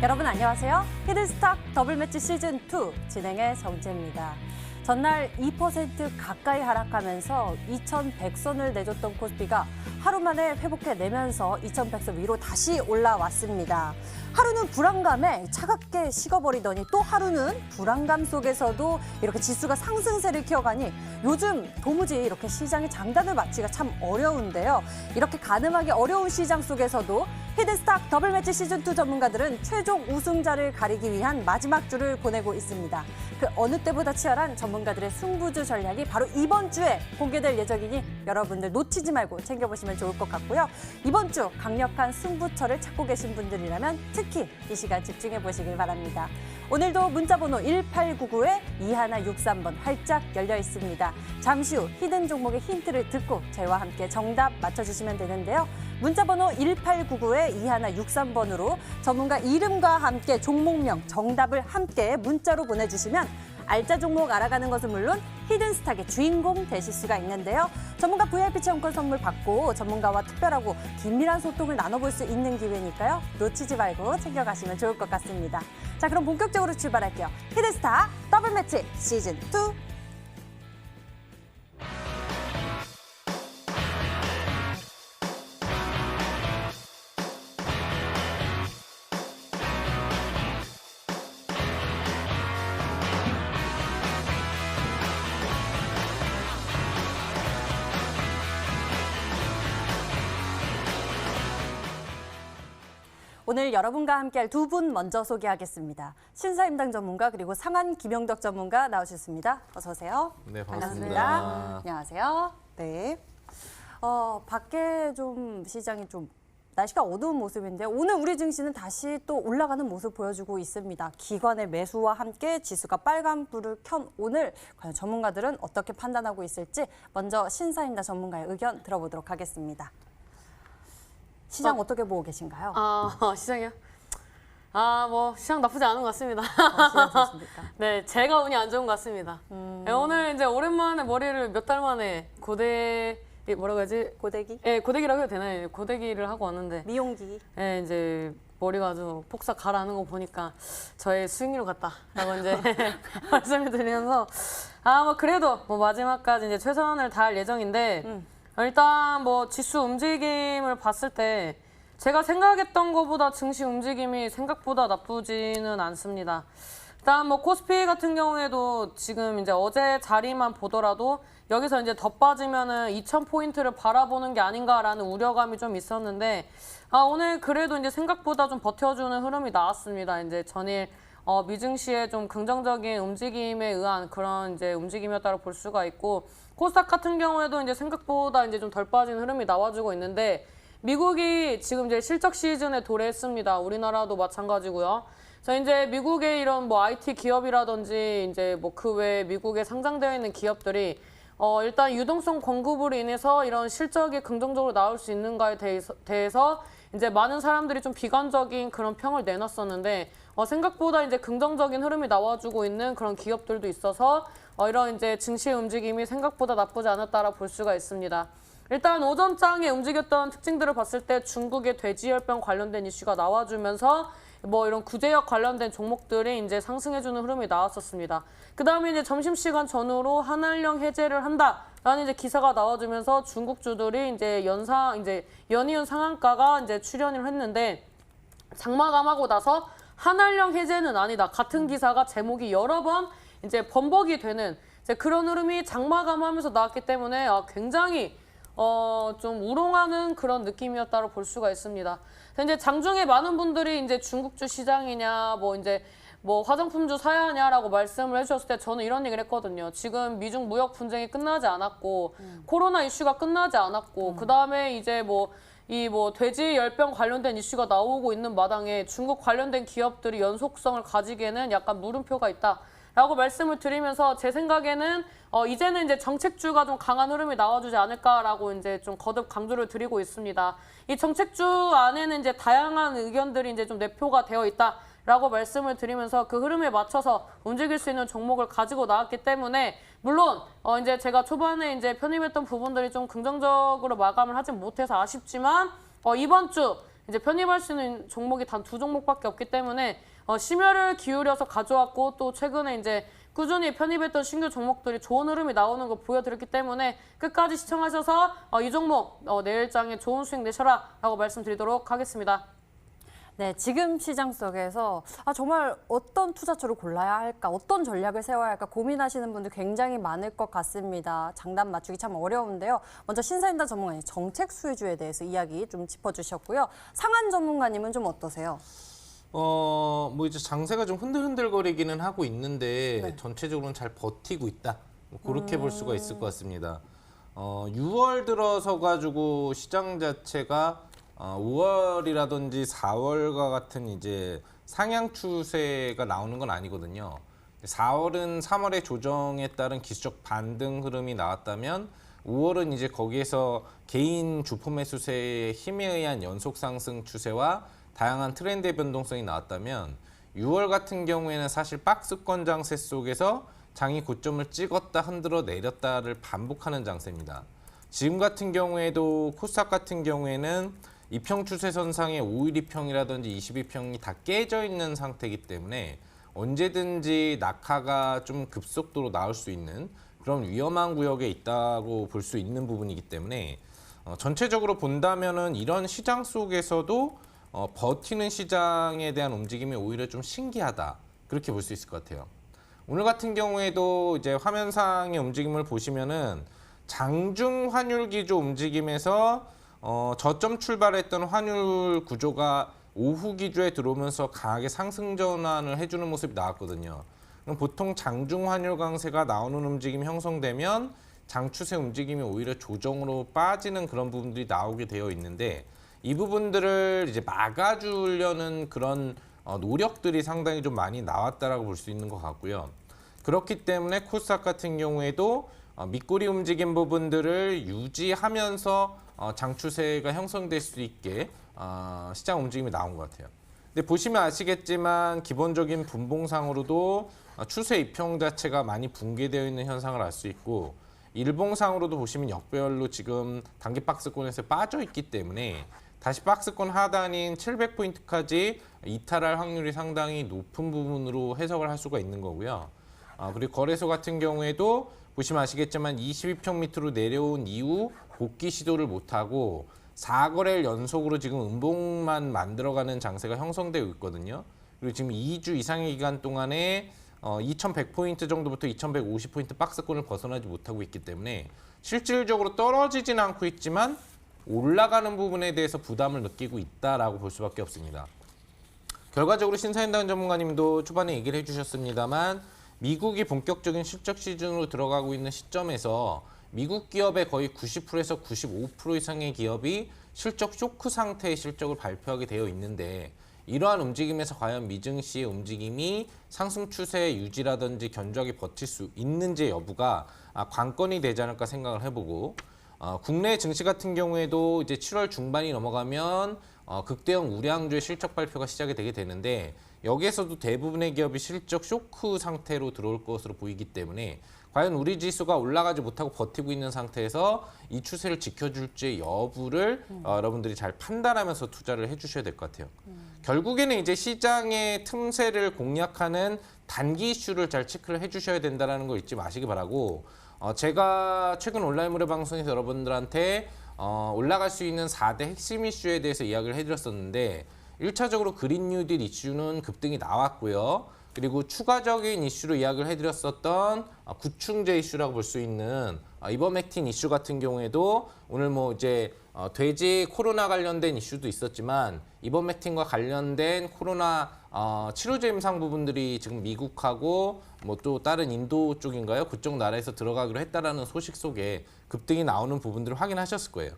여러분 안녕하세요. 히든스탁 더블매치 시즌2 진행의 정재입니다. 전날 2% 가까이 하락하면서 2100선을 내줬던 코스피가 하루 만에 회복해내면서 2100선 위로 다시 올라왔습니다. 하루는 불안감에 차갑게 식어버리더니 또 하루는 불안감 속에서도 이렇게 지수가 상승세를 키워가니 요즘 도무지 이렇게 시장의 장단을 맞기가 참 어려운데요. 이렇게 가늠하기 어려운 시장 속에서도 히든스탁 더블매치 시즌2 전문가들은 최종 우승자를 가리기 위한 마지막 주를 보내고 있습니다. 그 어느 때보다 치열한 전문가들의 승부주 전략이 바로 이번 주에 공개될 예정이니 여러분들 놓치지 말고 챙겨보시면 좋을 것 같고요. 이번 주 강력한 승부처를 찾고 계신 분들이라면 특히 이 시간 집중해 보시길 바랍니다. 오늘도 문자번호 1899-2163번 활짝 열려 있습니다. 잠시 후 히든 종목의 힌트를 듣고 저희와 함께 정답 맞춰주시면 되는데요. 문자번호 1899-2163번으로 전문가 이름과 함께 종목명, 정답을 함께 문자로 보내주시면 알짜 종목 알아가는 것은 물론 히든스탁의 주인공 되실 수가 있는데요. 전문가 VIP 체험권 선물 받고 전문가와 특별하고 긴밀한 소통을 나눠볼 수 있는 기회니까요. 놓치지 말고 챙겨가시면 좋을 것 같습니다. 자, 그럼 본격적으로 출발할게요. 히든스탁 더블매치 시즌2. 오늘 여러분과 함께할 두 분 먼저 소개하겠습니다. 신사임당 전문가 그리고 상한 김영덕 전문가 나오셨습니다. 어서 오세요. 네, 반갑습니다. 안녕하세요. 네. 밖에 좀 시장이 좀 날씨가 어두운 모습인데 오늘 우리 증시는 다시 또 올라가는 모습 보여주고 있습니다. 기관의 매수와 함께 지수가 빨간 불을 켠 오늘 과연 전문가들은 어떻게 판단하고 있을지 먼저 신사임당 전문가의 의견 들어보도록 하겠습니다. 시장 어떻게 보고 계신가요? 시장이요? 시장 나쁘지 않은 것 같습니다. 시장 좋습니까? 네, 제가 운이 안 좋은 것 같습니다. 네, 오늘 이제 오랜만에 머리를 몇 달 만에 뭐라고 해야지? 고데기? 네, 고데기라고 해도 되나요? 고데기를 하고 왔는데. 미용기. 네, 이제 머리가 아주 폭삭 가라앉는 거 보니까 저의 수익률 같다라고 이제 말씀을 드리면서 그래도 마지막까지 이제 최선을 다할 예정인데 일단 지수 움직임을 봤을 때 제가 생각했던 것보다 증시 움직임이 생각보다 나쁘지는 않습니다. 일단 코스피 같은 경우에도 지금 이제 어제 자리만 보더라도 여기서 이제 더 빠지면은 2,000포인트를 바라보는 게 아닌가라는 우려감이 좀 있었는데 오늘 그래도 이제 생각보다 좀 버텨주는 흐름이 나왔습니다. 이제 전일 미증시의 좀 긍정적인 움직임에 의한 그런 이제 움직임이었다고 볼 수가 있고 코스닥 같은 경우에도 이제 생각보다 이제 좀 덜 빠진 흐름이 나와주고 있는데 미국이 지금 이제 실적 시즌에 도래했습니다. 우리나라도 마찬가지고요. 그래서 이제 미국의 이런 IT 기업이라든지 이제 그 외에 미국에 상장되어 있는 기업들이 일단 유동성 공급으로 인해서 이런 실적이 긍정적으로 나올 수 있는가에 대해서 이제 많은 사람들이 좀 비관적인 그런 평을 내놨었는데 생각보다 이제 긍정적인 흐름이 나와주고 있는 그런 기업들도 있어서 이런 이제 증시의 움직임이 생각보다 나쁘지 않았다라 볼 수가 있습니다. 일단 오전장에 움직였던 특징들을 봤을 때 중국의 돼지열병 관련된 이슈가 나와주면서 이런 구제역 관련된 종목들이 이제 상승해주는 흐름이 나왔었습니다. 그 다음에 이제 점심시간 전후로 한알령 해제를 한다라는 이제 기사가 나와주면서 중국주들이 이제 연이은 상한가가 이제 출현을 했는데 장마감하고 나서 한알령 해제는 아니다. 같은 기사가 제목이 여러 번 이제 번복이 되는 이제 그런 흐름이 장마감하면서 나왔기 때문에 굉장히 좀 우롱하는 그런 느낌이었다고 볼 수가 있습니다. 이제 장중에 많은 분들이 이제 중국주 시장이냐, 화장품주 사야 하냐라고 말씀을 해주셨을 때 저는 이런 얘기를 했거든요. 지금 미중 무역 분쟁이 끝나지 않았고, 코로나 이슈가 끝나지 않았고, 그 다음에 이제 돼지 열병 관련된 이슈가 나오고 있는 마당에 중국 관련된 기업들이 연속성을 가지기에는 약간 물음표가 있다. 라고 말씀을 드리면서 제 생각에는 이제는 이제 정책주가 좀 강한 흐름이 나와주지 않을까라고 이제 좀 거듭 강조를 드리고 있습니다. 이 정책주 안에는 이제 다양한 의견들이 이제 좀 내포가 되어 있다라고 말씀을 드리면서 그 흐름에 맞춰서 움직일 수 있는 종목을 가지고 나왔기 때문에 물론 이제 제가 초반에 이제 편입했던 부분들이 좀 긍정적으로 마감을 하지 못해서 아쉽지만 이번 주 이제 편입할 수 있는 종목이 단 2종목밖에 없기 때문에 심혈을 기울여서 가져왔고 또 최근에 이제 꾸준히 편입했던 신규 종목들이 좋은 흐름이 나오는 거 보여드렸기 때문에 끝까지 시청하셔서 이 종목 내일장에 좋은 수익 내셔라라고 말씀드리도록 하겠습니다. 네, 지금 시장 속에서 정말 어떤 투자처를 골라야 할까, 어떤 전략을 세워야 할까 고민하시는 분들 굉장히 많을 것 같습니다. 장단 맞추기 참 어려운데요. 먼저 신사임당 전문가님 정책 수혜주에 대해서 이야기 좀 짚어주셨고요. 상한 전문가님은 좀 어떠세요? 뭐 이제 장세가 좀 흔들흔들거리기는 하고 있는데 네. 전체적으로는 잘 버티고 있다. 뭐 그렇게 볼 수가 있을 것 같습니다. 6월 들어서 가지고 시장 자체가 5월이라든지 4월과 같은 이제 상향 추세가 나오는 건 아니거든요. 4월은 3월의 조정에 따른 기술적 반등 흐름이 나왔다면 5월은 이제 거기에서 개인 주포 매수세의 힘에 의한 연속 상승 추세와 다양한 트렌드의 변동성이 나왔다면 6월 같은 경우에는 사실 박스권 장세 속에서 장이 고점을 찍었다 흔들어 내렸다를 반복하는 장세입니다. 지금 같은 경우에도 코스닥 같은 경우에는 이평 추세선상의 5일 이평이라든지 22평이 다 깨져 있는 상태이기 때문에 언제든지 낙하가 좀 급속도로 나올 수 있는 그런 위험한 구역에 있다고 볼 수 있는 부분이기 때문에 전체적으로 본다면은 이런 시장 속에서도 버티는 시장에 대한 움직임이 오히려 좀 신기하다 그렇게 볼 수 있을 것 같아요. 오늘 같은 경우에도 이제 화면상의 움직임을 보시면은 장중 환율 기조 움직임에서 저점 출발했던 환율 구조가 오후 기조에 들어오면서 강하게 상승 전환을 해주는 모습이 나왔거든요. 그럼 보통 장중 환율 강세가 나오는 움직임이 형성되면 장추세 움직임이 오히려 조정으로 빠지는 그런 부분들이 나오게 되어 있는데 이 부분들을 이제 막아주려는 그런 노력들이 상당히 좀 많이 나왔다라고 볼 수 있는 것 같고요. 그렇기 때문에 코스닥 같은 경우에도 밑꼬리 움직임 부분들을 유지하면서 장추세가 형성될 수 있게 시장 움직임이 나온 것 같아요. 근데 보시면 아시겠지만 기본적인 분봉상으로도 추세 이평 자체가 많이 붕괴되어 있는 현상을 알 수 있고 일봉상으로도 보시면 역배열로 지금 단기 박스권에서 빠져 있기 때문에 다시 박스권 하단인 700포인트까지 이탈할 확률이 상당히 높은 부분으로 해석을 할 수가 있는 거고요. 그리고 거래소 같은 경우에도 보시면 아시겠지만 22평 밑으로 내려온 이후 복귀 시도를 못하고 4거래일 연속으로 지금 음봉만 만들어가는 장세가 형성되고 있거든요. 그리고 지금 2주 이상의 기간 동안에 2100포인트 정도부터 2150포인트 박스권을 벗어나지 못하고 있기 때문에 실질적으로 떨어지진 않고 있지만 올라가는 부분에 대해서 부담을 느끼고 있다라고 볼 수밖에 없습니다. 결과적으로 신사임당 전문가님도 초반에 얘기를 해주셨습니다만 미국이 본격적인 실적 시즌으로 들어가고 있는 시점에서 미국 기업의 거의 90%에서 95% 이상의 기업이 실적 쇼크 상태의 실적을 발표하게 되어 있는데 이러한 움직임에서 과연 미증시의 움직임이 상승 추세 유지라든지 견조하게 버틸 수 있는지 여부가 관건이 되지 않을까 생각을 해보고 국내 증시 같은 경우에도 이제 7월 중반이 넘어가면 극대형 우량주의 실적 발표가 시작이 되게 되는데 여기에서도 대부분의 기업이 실적 쇼크 상태로 들어올 것으로 보이기 때문에 과연 우리 지수가 올라가지 못하고 버티고 있는 상태에서 이 추세를 지켜줄지 여부를 여러분들이 잘 판단하면서 투자를 해주셔야 될 것 같아요. 결국에는 이제 시장의 틈새를 공략하는 단기 이슈를 잘 체크를 해주셔야 된다는 걸 잊지 마시기 바라고 제가 최근 온라인 무료 방송에서 여러분들한테 올라갈 수 있는 4대 핵심 이슈에 대해서 이야기를 해드렸었는데 1차적으로 그린 뉴딜 이슈는 급등이 나왔고요. 그리고 추가적인 이슈로 이야기를 해드렸었던 구충제 이슈라고 볼 수 있는 이버맥틴 이슈 같은 경우에도 오늘 뭐 이제 돼지 코로나 관련된 이슈도 있었지만 이버맥틴과 관련된 코로나 치료제 임상 부분들이 지금 미국하고 뭐 또 다른 인도 쪽인가요? 그쪽 나라에서 들어가기로 했다라는 소식 속에 급등이 나오는 부분들을 확인하셨을 거예요.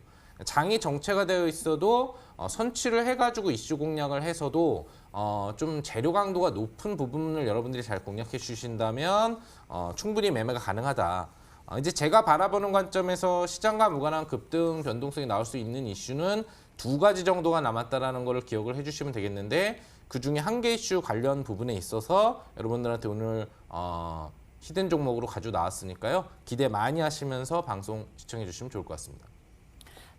장이 정체가 되어 있어도 선취를 해가지고 이슈 공략을 해서도 좀 재료 강도가 높은 부분을 여러분들이 잘 공략해 주신다면 충분히 매매가 가능하다. 이제 제가 바라보는 관점에서 시장과 무관한 급등 변동성이 나올 수 있는 이슈는 2가지 정도가 남았다라는 걸 기억을 해주시면 되겠는데 그 중에 1개 이슈 관련 부분에 있어서 여러분들한테 오늘 히든 종목으로 가지고 나왔으니까요. 기대 많이 하시면서 방송 시청해 주시면 좋을 것 같습니다.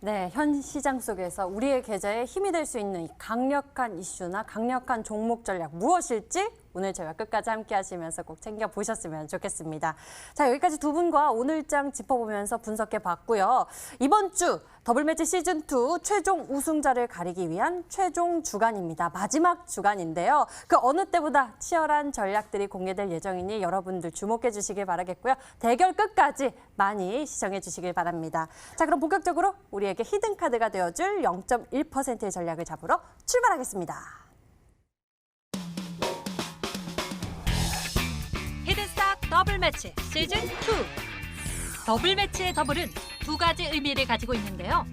네, 현 시장 속에서 우리의 계좌에 힘이 될 수 있는 이 강력한 이슈나 강력한 종목 전략 무엇일지 오늘 저희와 끝까지 함께 하시면서 꼭 챙겨보셨으면 좋겠습니다. 자, 여기까지 두 분과 오늘장 짚어보면서 분석해 봤고요. 이번 주 더블매치 시즌2 최종 우승자를 가리기 위한 최종 주간입니다. 마지막 주간인데요. 그 어느 때보다 치열한 전략들이 공개될 예정이니 여러분들 주목해 주시길 바라겠고요. 대결 끝까지 많이 시청해 주시길 바랍니다. 자, 그럼 본격적으로 우리에게 히든카드가 되어줄 0.1%의 전략을 잡으러 출발하겠습니다. 히든스탁 더블매치 시즌2. 더블매치의 더블은 두 가지 의미를 가지고 있는데요.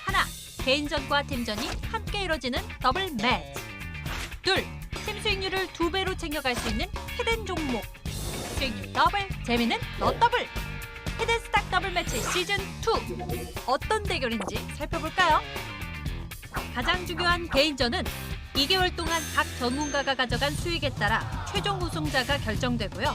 하나, 개인전과 팀전이 함께 이뤄지는 더블매치. 둘, 팀 수익률을 2배로 챙겨갈 수 있는 히든 종목. 수익률 더블, 재미는 너 더블. 히든스탁 더블매치 시즌2. 어떤 대결인지 살펴볼까요? 가장 중요한 개인전은 2개월 동안 각 전문가가 가져간 수익에 따라 최종 우승자가 결정되고요.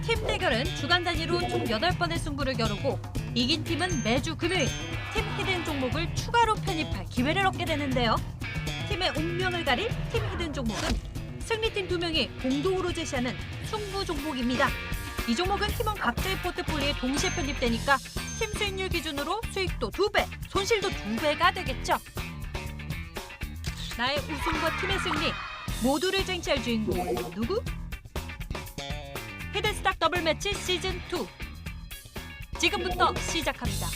팀 대결은 주간 단위로 총 8번의 승부를 겨루고 이긴 팀은 매주 금요일 팀 히든 종목을 추가로 편입할 기회를 얻게 되는데요. 팀의 운명을 가릴 팀 히든 종목은 승리팀 2명이 공동으로 제시하는 승부 종목입니다. 이 종목은 팀원 각자의 포트폴리오에 동시에 편입되니까 팀 수익률 기준으로 수익도 2배, 손실도 2배가 되겠죠. 나의 우승과 팀의 승리 모두를 쟁취할 주인공은 누구? 히든스탁 더블매치 시즌2 지금부터 시작합니다.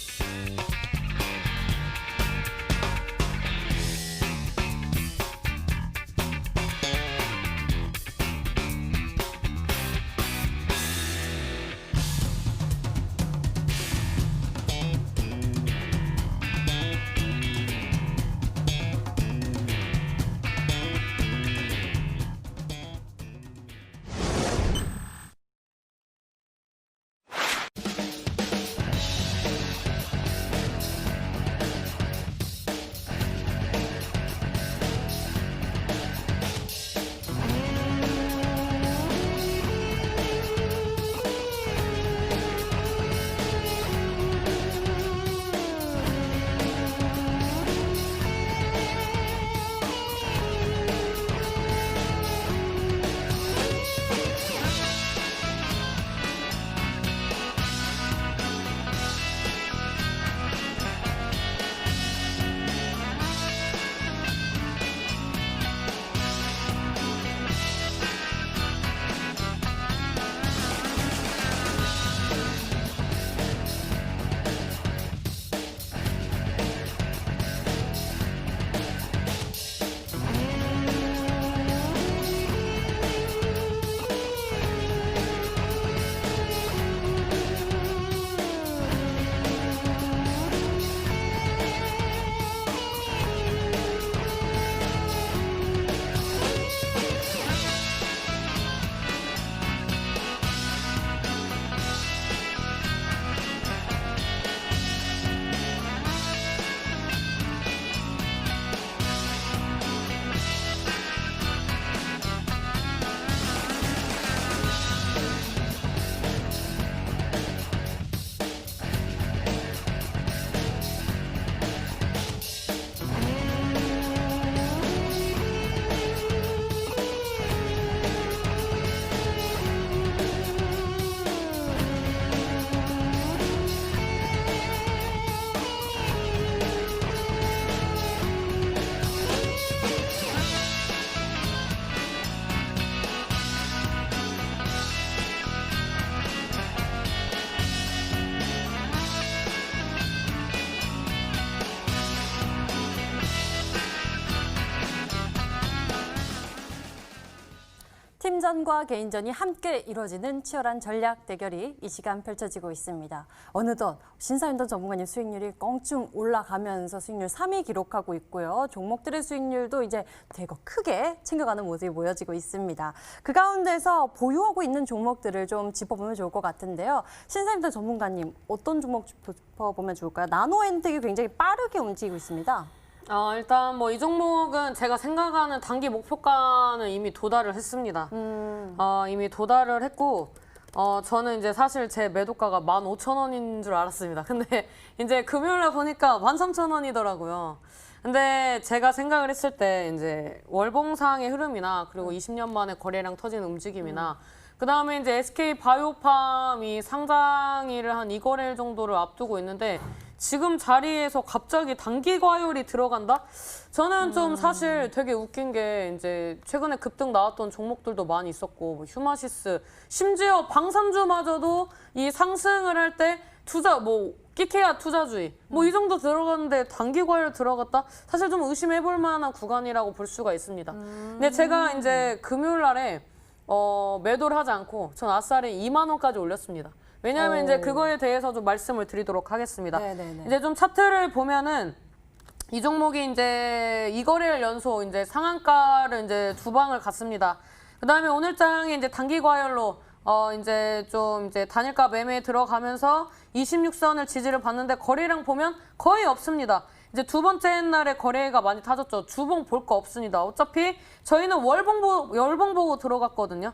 팀전과 개인전이 함께 이루어지는 치열한 전략 대결이 이 시간 펼쳐지고 있습니다. 어느덧 신사임당 전문가님 수익률이 껑충 올라가면서 수익률 3위 기록하고 있고요. 종목들의 수익률도 이제 대거 크게 챙겨가는 모습이 보여지고 있습니다. 그 가운데서 보유하고 있는 종목들을 좀 짚어보면 좋을 것 같은데요. 신사임당 전문가님 어떤 종목 짚어보면 좋을까요? 나노엔텍이 굉장히 빠르게 움직이고 있습니다. 일단 뭐 이 종목은 제가 생각하는 단기 목표가는 이미 도달을 했습니다. 이미 도달을 했고 저는 이제 사실 제 매도가가 15,000원인 줄 알았습니다. 근데 이제 금요일에 보니까 13,000원이더라고요. 근데 제가 생각을 했을 때 이제 월봉상의 흐름이나 그리고 20년 만에 거래량 터지는 움직임이나 그다음에 이제 SK 바이오팜이 상장일을 한 2거래일 정도를 앞두고 있는데 지금 자리에서 갑자기 단기 과열이 들어간다? 저는 좀 사실 되게 웃긴 게 이제 최근에 급등 나왔던 종목들도 많이 있었고 뭐 휴마시스 심지어 방산주마저도 이 상승을 할 때 투자 뭐 끼케야 투자주의 뭐 이 정도 들어갔는데 단기 과열 들어갔다? 사실 좀 의심해볼 만한 구간이라고 볼 수가 있습니다. 근데 제가 이제 금요일 날에 매도를 하지 않고 전 아싸리 2만 원까지 올렸습니다. 왜냐하면 이제 그거에 대해서 좀 말씀을 드리도록 하겠습니다. 네네네. 이제 좀 차트를 보면은 이 종목이 이제 2거래일 연속 이제 상한가를 이제 두 방을 갔습니다. 그다음에 오늘장에 이제 단기 과열로 이제 좀 이제 단일가 매매에 들어가면서 26선을 지지를 받는데 거래량 보면 거의 없습니다. 이제 두 번째 날에 거래가 많이 타졌죠. 주봉 볼 거 없습니다. 어차피 저희는 월봉 보고 들어갔거든요.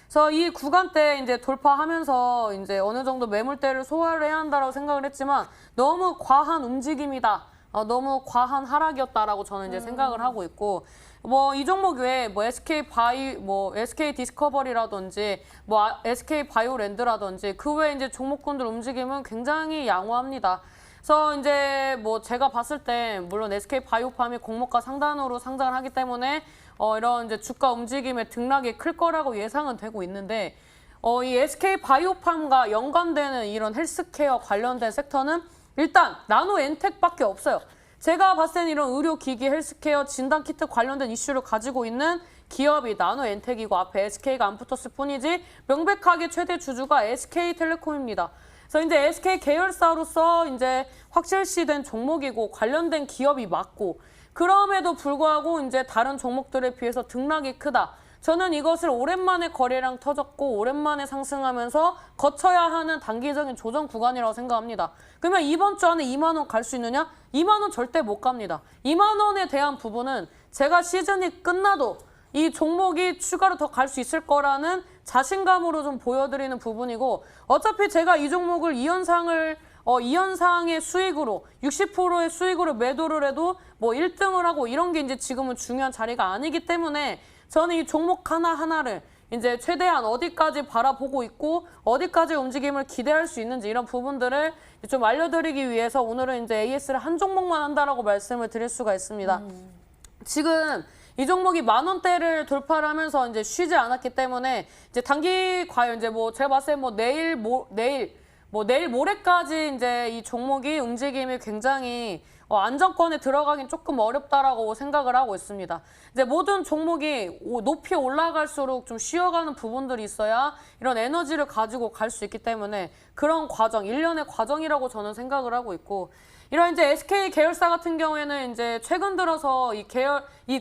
그래서 이 구간대 이제 돌파하면서 이제 어느 정도 매물대를 소화를 해야 한다라고 생각을 했지만 너무 과한 움직임이다. 너무 과한 하락이었다라고 저는 이제 생각을 하고 있고 뭐 이 종목 외에 뭐 SK 디스커버리라든지 뭐 SK 바이오랜드라든지 그 외에 이제 종목군들 움직임은 굉장히 양호합니다. 그래서 이제 뭐 제가 봤을 때 물론 SK 바이오팜이 공모가 상단으로 상장을 하기 때문에 이런 이제 주가 움직임의 등락이 클 거라고 예상은 되고 있는데 이 SK 바이오팜과 연관되는 이런 헬스케어 관련된 섹터는 일단 나노 엔텍밖에 없어요. 제가 봤을 때는 이런 의료기기, 헬스케어, 진단키트 관련된 이슈를 가지고 있는 기업이 나노 엔텍이고 앞에 SK가 안 붙었을 뿐이지 명백하게 최대 주주가 SK텔레콤입니다. 그래서 이제 SK 계열사로서 이제 확실시된 종목이고 관련된 기업이 맞고 그럼에도 불구하고 이제 다른 종목들에 비해서 등락이 크다. 저는 이것을 오랜만에 거래량 터졌고 오랜만에 상승하면서 거쳐야 하는 단기적인 조정 구간이라고 생각합니다. 그러면 이번 주 안에 2만 원 갈 수 있느냐? 2만 원 절대 못 갑니다. 2만 원에 대한 부분은 제가 시즌이 끝나도 이 종목이 추가로 더 갈 수 있을 거라는 자신감으로 좀 보여드리는 부분이고 어차피 제가 이 종목을 이 연상의 수익으로 60%의 수익으로 매도를 해도 뭐 1등을 하고 이런 게 이제 지금은 중요한 자리가 아니기 때문에 저는 이 종목 하나하나를 이제 최대한 어디까지 바라보고 있고 어디까지 움직임을 기대할 수 있는지 이런 부분들을 좀 알려드리기 위해서 오늘은 이제 AS를 한 종목만 한다라고 말씀을 드릴 수가 있습니다. 지금 이 종목이 10,000원대를 돌파를 하면서 이제 쉬지 않았기 때문에 이제 단기 과연 이제 뭐 제가 봤을 때 뭐 내일 모레까지 이제 이 종목이 움직임이 굉장히 안정권에 들어가긴 조금 어렵다라고 생각을 하고 있습니다. 이제 모든 종목이 높이 올라갈수록 좀 쉬어가는 부분들이 있어야 이런 에너지를 가지고 갈 수 있기 때문에 그런 과정, 일련의 과정이라고 저는 생각을 하고 있고 이런 이제 SK 계열사 같은 경우에는 이제 최근 들어서 이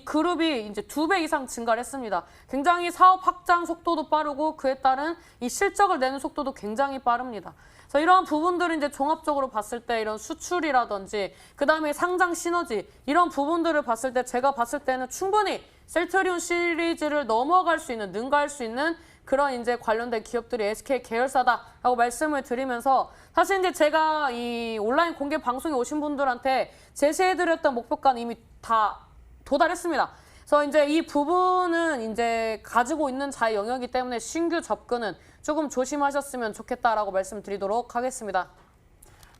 그룹이 이제 2배 이상 증가를 했습니다. 굉장히 사업 확장 속도도 빠르고 그에 따른 이 실적을 내는 속도도 굉장히 빠릅니다. 그래서 이러한 부분들을 이제 종합적으로 봤을 때 이런 수출이라든지 그다음에 상장 시너지 이런 부분들을 봤을 때 제가 봤을 때는 충분히 셀트리온 시리즈를 넘어갈 수 있는 능가할 수 있는 그런 이제 관련된 기업들이 SK 계열사다라고 말씀을 드리면서 사실 이제 제가 이 온라인 공개 방송에 오신 분들한테 제시해드렸던 목표가는 이미 다 도달했습니다. 그래서 이제 이 부분은 이제 가지고 있는 자의 영역이기 때문에 신규 접근은 조금 조심하셨으면 좋겠다라고 말씀드리도록 하겠습니다.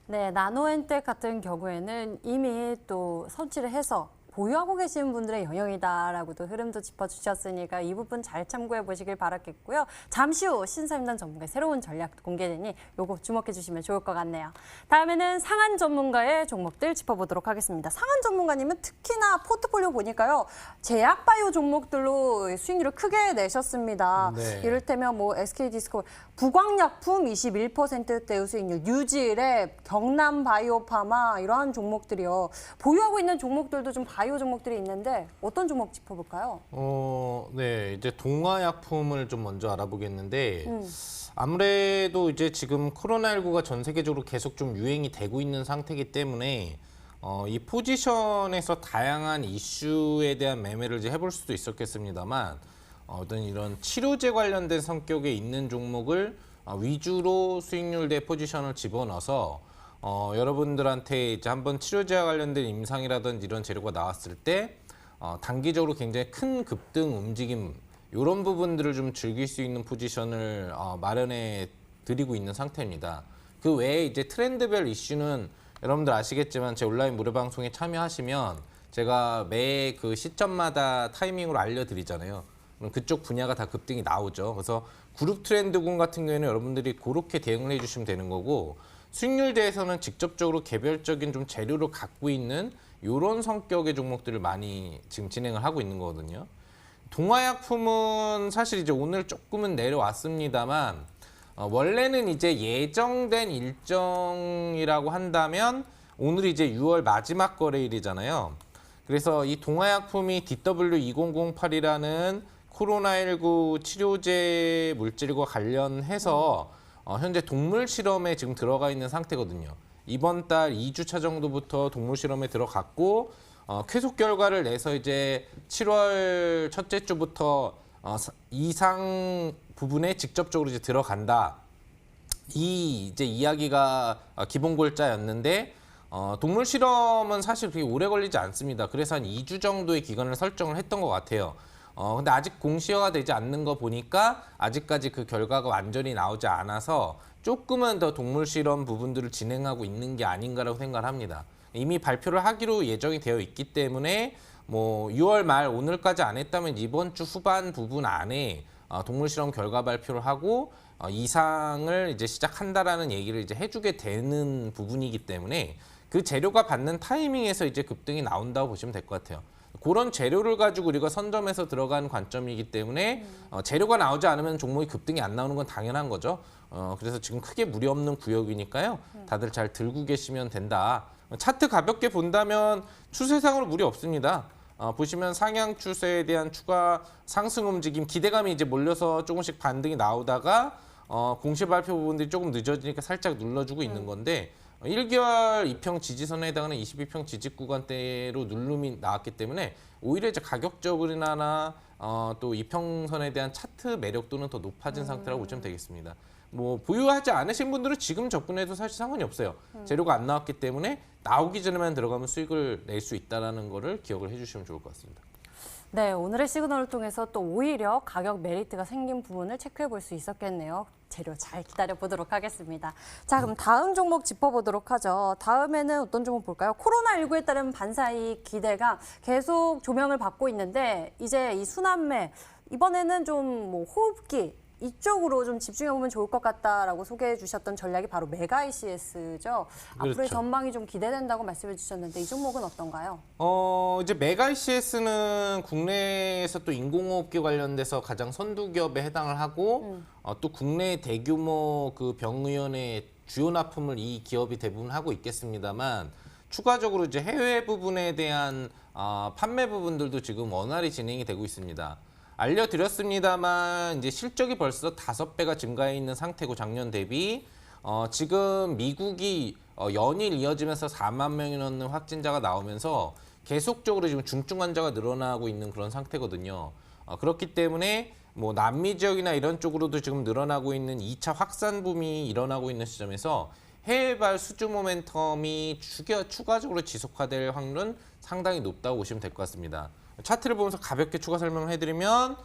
네, 나노엔텍 같은 경우에는 이미 또 선취를 해서 보유하고 계시는 분들의 영역이다라고도 흐름도 짚어주셨으니까 이 부분 잘 참고해 보시길 바라겠고요. 잠시 후 신사임당 전문가의 새로운 전략 공개되니 요거 주목해 주시면 좋을 것 같네요. 다음에는 상한 전문가의 종목들 짚어보도록 하겠습니다. 상한 전문가님은 특히나 포트폴리오 보니까요. 제약바이오 종목들로 수익률을 크게 내셨습니다. 네. 이를테면 뭐 SK디스코 부광약품 21%대의 수익률, 뉴질의 경남바이오파마 이러한 종목들이요. 보유하고 있는 종목들도 좀 바이오 종목들이 있는데 어떤 종목 짚어볼까요? 네, 이제 동화약품을 좀 먼저 알아보겠는데 아무래도 이제 지금 코로나19가 전 세계적으로 계속 좀 유행이 되고 있는 상태이기 때문에 이 포지션에서 다양한 이슈에 대한 매매를 이제 해볼 수도 있었겠습니다만 어떤 이런 치료제 관련된 성격에 있는 종목을 위주로 수익률 대 포지션을 집어넣어서 여러분들한테 이제 한번 치료제와 관련된 임상이라든지 이런 재료가 나왔을 때 단기적으로 굉장히 큰 급등 움직임 이런 부분들을 좀 즐길 수 있는 포지션을 마련해 드리고 있는 상태입니다. 그 외에 이제 트렌드별 이슈는 여러분들 아시겠지만 제 온라인 무료 방송에 참여하시면 제가 매 그 시점마다 타이밍으로 알려드리잖아요. 그럼 그쪽 분야가 다 급등이 나오죠. 그래서 그룹 트렌드군 같은 경우에는 여러분들이 그렇게 대응을 해주시면 되는 거고 수익률 대에서는 직접적으로 개별적인 좀 재료를 갖고 있는 이런 성격의 종목들을 많이 지금 진행을 하고 있는 거거든요. 동화약품은 사실 이제 오늘 조금은 내려왔습니다만 원래는 이제 예정된 일정이라고 한다면 오늘이 이제 6월 마지막 거래일이잖아요. 그래서 이 동화약품이 DW2008이라는 코로나19 치료제 물질과 관련해서 현재 동물 실험에 지금 들어가 있는 상태거든요. 이번 달 2주차 정도부터 동물 실험에 들어갔고 쾌속 결과를 내서 이제 7월 첫째 주부터 이상 부분에 직접적으로 이제 들어간다. 이 이제 이야기가 기본 골자였는데 동물 실험은 사실 그렇게 오래 걸리지 않습니다. 그래서 한 2주 정도의 기간을 설정을 했던 것 같아요. 근데 아직 공시화가 되지 않는 거 보니까 아직까지 그 결과가 완전히 나오지 않아서 조금은 더 동물 실험 부분들을 진행하고 있는 게 아닌가라고 생각을 합니다. 이미 발표를 하기로 예정이 되어 있기 때문에 뭐 6월 말 오늘까지 안 했다면 이번 주 후반 부분 안에 동물 실험 결과 발표를 하고 이상을 이제 시작한다라는 얘기를 이제 해주게 되는 부분이기 때문에 그 재료가 받는 타이밍에서 이제 급등이 나온다고 보시면 될 것 같아요. 그런 재료를 가지고 우리가 선점해서 들어간 관점이기 때문에 재료가 나오지 않으면 종목이 급등이 안 나오는 건 당연한 거죠. 그래서 지금 크게 무리 없는 구역이니까요. 다들 잘 들고 계시면 된다. 차트 가볍게 본다면 추세상으로 무리 없습니다. 보시면 상향 추세에 대한 추가 상승 움직임, 기대감이 이제 몰려서 조금씩 반등이 나오다가 공시 발표 부분들이 조금 늦어지니까 살짝 눌러주고 있는 건데 1개월 2평 지지선에 해당하는 22평 지지 구간대로 누름이 나왔기 때문에 오히려 이제 가격적으로나 또 2평선에 대한 차트 매력도는 더 높아진 상태라고 보시면 되겠습니다. 뭐 보유하지 않으신 분들은 지금 접근해도 사실 상관이 없어요. 재료가 안 나왔기 때문에 나오기 전에만 들어가면 수익을 낼 수 있다는 거를 기억을 해주시면 좋을 것 같습니다. 네, 오늘의 시그널을 통해서 또 오히려 가격 메리트가 생긴 부분을 체크해 볼 수 있었겠네요. 재료 잘 기다려 보도록 하겠습니다. 자, 그럼 다음 종목 짚어보도록 하죠. 다음에는 어떤 종목 볼까요? 코로나19에 따른 반사이익 기대가 계속 조명을 받고 있는데 이제 이 순환매 이번에는 좀 뭐 호흡기 이쪽으로 좀 집중해 보면 좋을 것 같다라고 소개해 주셨던 전략이 바로 메가 ICS죠. 앞으로의 그렇죠. 전망이 좀 기대된다고 말씀해 주셨는데 이 종목은 어떤가요? 이제 메가 ICS는 국내에서 또 인공호흡기 관련돼서 가장 선두 기업에 해당을 하고 또 국내 대규모 그 병의원의 주요 납품을 이 기업이 대부분 하고 있겠습니다만 추가적으로 이제 해외 부분에 대한 판매 부분들도 지금 원활히 진행이 되고 있습니다. 알려드렸습니다만 이제 실적이 벌써 5배가 증가해 있는 상태고 작년 대비 지금 미국이 연일 이어지면서 4만 명이 넘는 확진자가 나오면서 계속적으로 지금 중증 환자가 늘어나고 있는 그런 상태거든요. 그렇기 때문에 뭐 남미 지역이나 이런 쪽으로도 지금 늘어나고 있는 2차 확산 붐이 일어나고 있는 시점에서 해외발 수주 모멘텀이 추가적으로 지속화될 확률은 상당히 높다고 보시면 될 것 같습니다. 차트를 보면서 가볍게 추가 설명을 해드리면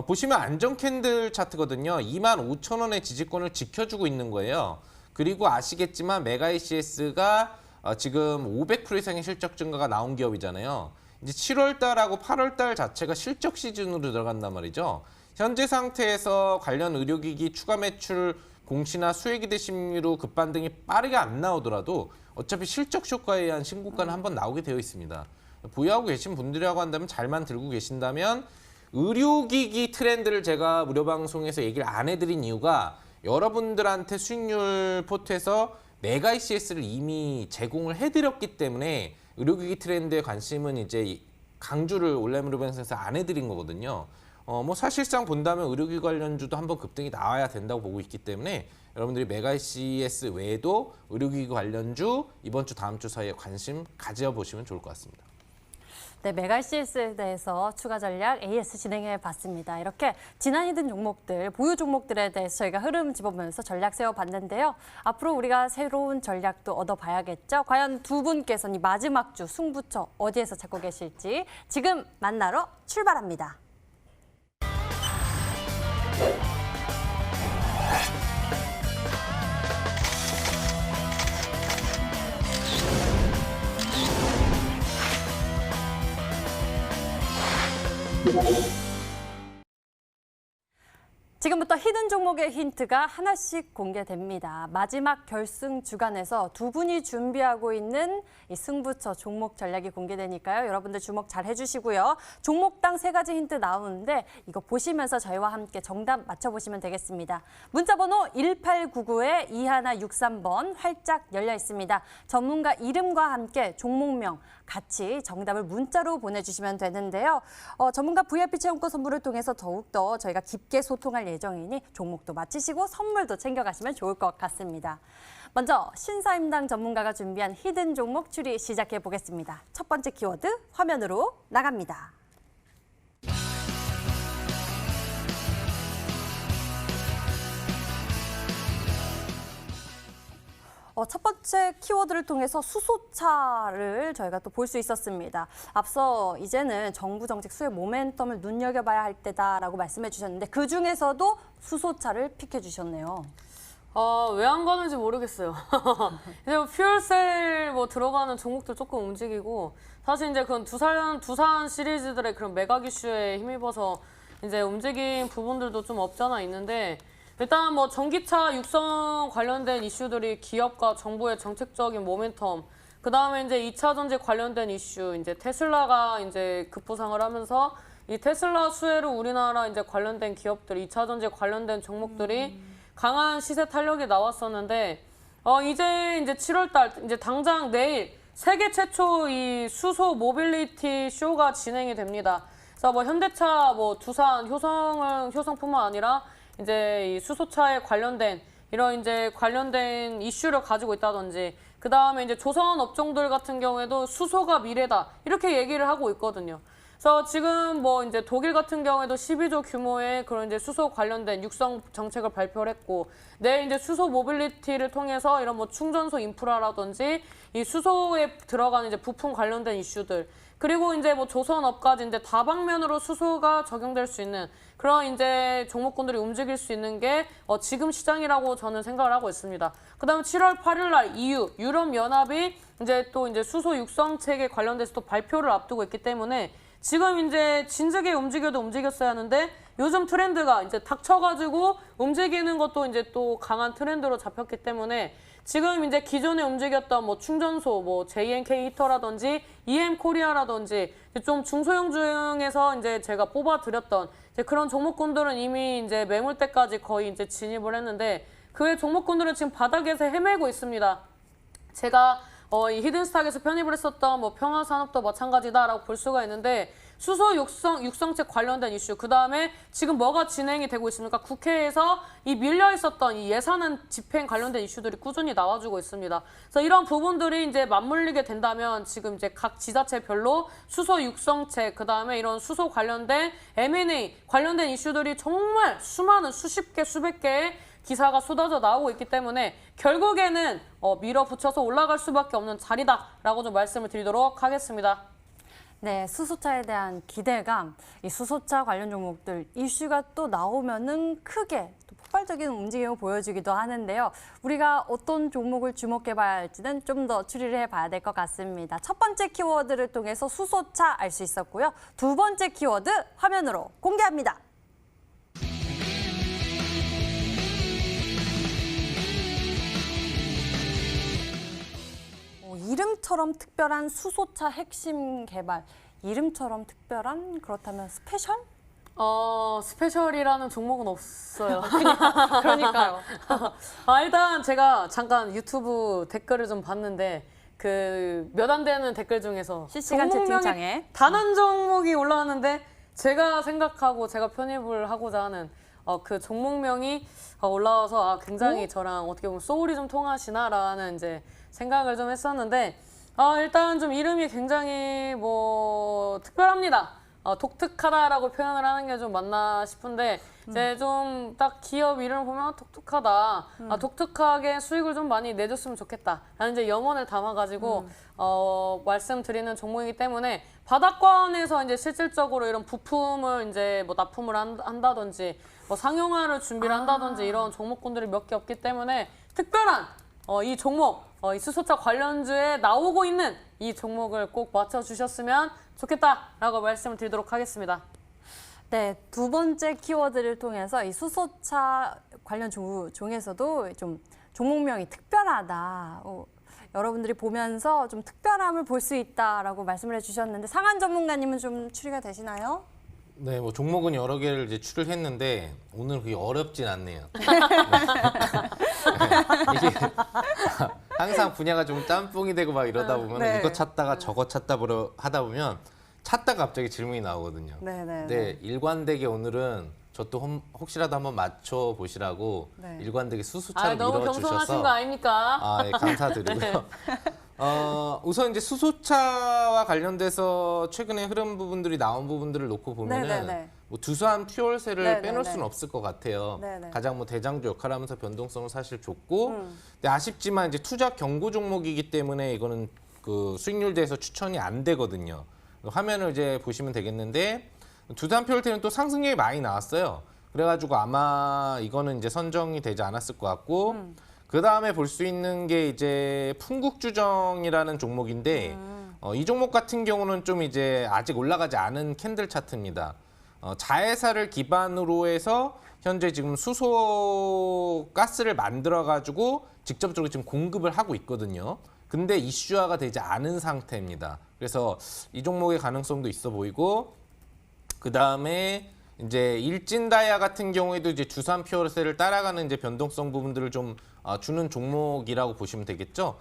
보시면 안정 캔들 차트거든요. 25,000원의 지지권을 지켜주고 있는 거예요. 그리고 아시겠지만 메가 ICS가 지금 500% 이상의 실적 증가가 나온 기업이잖아요. 이제 7월 달하고 8월 달 자체가 실적 시즌으로 들어간단 말이죠. 현재 상태에서 관련 의료기기 추가 매출 공시나 수혜기대 심리로 급반등이 빠르게 안 나오더라도 어차피 실적 효과에 의한 신고가는 한번 나오게 되어 있습니다. 보유하고 계신 분들이라고 한다면 잘만 들고 계신다면 의료기기 트렌드를 제가 무료 방송에서 얘기를 안 해드린 이유가 여러분들한테 수익률 포트에서 메가 ICS를 이미 제공을 해드렸기 때문에 의료기기 트렌드에 관심은 이제 강주를 온라인 무료 방송에서 안 해드린 거거든요. 뭐 사실상 본다면 의료기기 관련주도 한번 급등이 나와야 된다고 보고 있기 때문에 여러분들이 메가 ICS 외에도 의료기기 관련주 이번 주 다음 주 사이에 관심 가져보시면 좋을 것 같습니다. 네, 메갈CS에 대해서 추가 전략 AS 진행해 봤습니다. 이렇게 지난해 든 종목들, 보유 종목들에 대해서 저희가 흐름 짚어보면서 전략 세워봤는데요. 앞으로 우리가 새로운 전략도 얻어봐야겠죠. 과연 두 분께서는 이 마지막 주 승부처 어디에서 찾고 계실지 지금 만나러 출발합니다. 지금부터 히든 종목의 힌트가 하나씩 공개됩니다. 마지막 결승 주간에서 두 분이 준비하고 있는 이 승부처 종목 전략이 공개되니까요. 여러분들 주목 잘 해주시고요. 종목당 3가지 힌트 나오는데 이거 보시면서 저희와 함께 정답 맞춰보시면 되겠습니다. 문자번호 1899-2163번 활짝 열려 있습니다. 전문가 이름과 함께 종목명 같이 정답을 문자로 보내주시면 되는데요. 전문가 VIP 체험권 선물을 통해서 더욱더 저희가 깊게 소통할 예정이니 종목도 맞히시고 선물도 챙겨가시면 좋을 것 같습니다. 먼저 신사임당 전문가가 준비한 히든 종목 추리 시작해 보겠습니다. 첫 번째 키워드 화면으로 나갑니다. 첫 번째 키워드를 통해서 수소차를 저희가 또 볼 수 있었습니다. 앞서 이제는 정부 정책 수혜 모멘텀을 눈여겨봐야 할 때다라고 말씀해 주셨는데 그중에서도 수소차를 픽해 주셨네요. 왜 안 가는지 모르겠어요. 이제 뭐 퓨얼셀 뭐 들어가는 종목들 조금 움직이고 사실 이제 그건 두산 시리즈들의 그런 메가 이슈에 힘입어서 이제 움직인 부분들도 좀 없잖아 있는데 일단 뭐 전기차 육성 관련된 이슈들이 기업과 정부의 정책적인 모멘텀, 그 다음에 이제 2차 전지 관련된 이슈, 이제 테슬라가 이제 급부상을 하면서 이 테슬라 수혜로 우리나라 이제 관련된 기업들, 2차 전지 관련된 종목들이 강한 시세 탄력이 나왔었는데, 이제 7월달, 이제 당장 내일 세계 최초 이 수소 모빌리티 쇼가 진행이 됩니다. 그래서 뭐 현대차, 뭐 두산, 효성뿐만 아니라 이제 이 수소차에 관련된 이런 이제 관련된 이슈를 가지고 있다든지 그 다음에 이제 조선 업종들 같은 경우에도 수소가 미래다 이렇게 얘기를 하고 있거든요. 그래서 지금 뭐 이제 독일 같은 경우에도 12조 규모의 그런 이제 수소 관련된 육성 정책을 발표를 했고 내일 이제 수소 모빌리티를 통해서 이런 뭐 충전소 인프라라든지 이 수소에 들어가는 이제 부품 관련된 이슈들 그리고 이제 뭐 조선업까지 이제 다방면으로 수소가 적용될 수 있는 그런 이제 종목군들이 움직일 수 있는 게 지금 시장이라고 저는 생각을 하고 있습니다. 그다음에 7월 8일 날 EU 유럽연합이 이제 또 이제 수소 육성책에 관련돼서 또 발표를 앞두고 있기 때문에 지금 이제 진즉에 움직여도 움직였어야 하는데 요즘 트렌드가 이제 닥쳐가지고 움직이는 것도 이제 또 강한 트렌드로 잡혔기 때문에 지금 이제 기존에 움직였던 뭐 충전소, 뭐 JNK 히터라든지 EM 코리아라든지 좀 중소형 중에서 이제 제가 뽑아드렸던 이제 그런 종목군들은 이미 이제 매물대까지 거의 이제 진입을 했는데 그 외 종목군들은 지금 바닥에서 헤매고 있습니다. 제가 이 히든스탁에서 편입을 했었던 뭐 평화산업도 마찬가지다라고 볼 수가 있는데 수소 육성책 관련된 이슈 그다음에 지금 뭐가 진행이 되고 있습니까? 국회에서 이 밀려 있었던 이 예산안 집행 관련된 이슈들이 꾸준히 나와주고 있습니다. 그래서 이런 부분들이 이제 맞물리게 된다면 지금 이제 각 지자체별로 수소 육성책 그다음에 이런 수소 관련된 M&A 관련된 이슈들이 정말 수많은 수십 개 수백 개의 기사가 쏟아져 나오고 있기 때문에 결국에는 밀어붙여서 올라갈 수밖에 없는 자리다라고 좀 말씀을 드리도록 하겠습니다. 네, 수소차에 대한 기대감, 이 수소차 관련 종목들 이슈가 또 나오면은 크게 또 폭발적인 움직임을 보여주기도 하는데요. 우리가 어떤 종목을 주목해봐야 할지는 좀 더 추리를 해봐야 될 것 같습니다. 첫 번째 키워드를 통해서 수소차 알 수 있었고요. 두 번째 키워드 화면으로 공개합니다. 이름처럼 특별한 수소차 핵심 개발, 이름처럼 특별한 그렇다면 스페셜? 스페셜이라는 종목은 없어요. 그러니까요. 일단 제가 잠깐 유튜브 댓글을 좀 봤는데 그 몇 안 되는 댓글 중에서 실시간 채팅창에 단 한 종목이 올라왔는데 제가 생각하고 제가 편입을 하고자 하는 그 종목명이 올라와서 굉장히 저랑 어떻게 보면 소울이 좀 통하시나라는 이제 생각을 좀 했었는데 일단 좀 이름이 굉장히 뭐 특별합니다. 독특하다라고 표현을 하는 게 좀 맞나 싶은데 이제 좀 딱 기업 이름을 보면 독특하다. 독특하게 수익을 좀 많이 내줬으면 좋겠다. 라는 이제 염원을 담아가지고 말씀드리는 종목이기 때문에 바닥권에서 이제 실질적으로 이런 부품을 이제 뭐 납품을 한다든지 뭐 상용화를 준비를 한다든지 이런 종목군들이 몇 개 없기 때문에 특별한 이 종목, 이 수소차 관련주에 나오고 있는 이 종목을 꼭 맞춰주셨으면 좋겠다라고 말씀을 드리도록 하겠습니다. 네, 두 번째 키워드를 통해서 이 수소차 관련 중에서도 좀 종목명이 특별하다. 여러분들이 보면서 좀 특별함을 볼 수 있다라고 말씀을 해주셨는데 상한 전문가님은 좀 추리가 되시나요? 네, 뭐 종목은 여러 개를 이제 추리했는데 오늘 그게 어렵진 않네요. 이게 항상 분야가 좀 짬뽕이 되고 막 이러다 보면 네. 이거 찾다가 저거 찾다 하다 보면 찾다가 갑자기 질문이 나오거든요. 네. 근데 일관되게 오늘은 저 또 혹시라도 한번 맞춰 보시라고 네. 일관되게 수소차로 너무 겸손하신 거 밀어주셔서 아닙니까? 예, 감사드리고요. 우선 이제 수소차와 관련돼서 최근에 흐름 부분들이 나온 부분들을 놓고 보면은 네네네. 뭐 두산 퓨얼셀을 네네네. 빼놓을 수는 없을 것 같아요. 네네. 가장 뭐 대장주 역할하면서 변동성을 사실 줬고, 근데 아쉽지만 이제 투자 경고 종목이기 때문에 이거는 그 수익률대에서 추천이 안 되거든요. 화면을 이제 보시면 되겠는데 두산 퓨얼셀은 또 상승률이 많이 나왔어요. 그래가지고 아마 이거는 이제 선정이 되지 않았을 것 같고. 그 다음에 볼 수 있는 게 이제 풍국주정이라는 종목인데 이 종목 같은 경우는 좀 이제 아직 올라가지 않은 캔들 차트입니다. 자회사를 기반으로 해서 현재 지금 수소 가스를 만들어 가지고 직접적으로 지금 공급을 하고 있거든요. 근데 이슈화가 되지 않은 상태입니다. 그래서 이 종목의 가능성도 있어 보이고 그 다음에 이제 일진다이아 같은 경우에도 이제 두산 퓨어셀을 따라가는 이제 변동성 부분들을 좀 주는 종목이라고 보시면 되겠죠.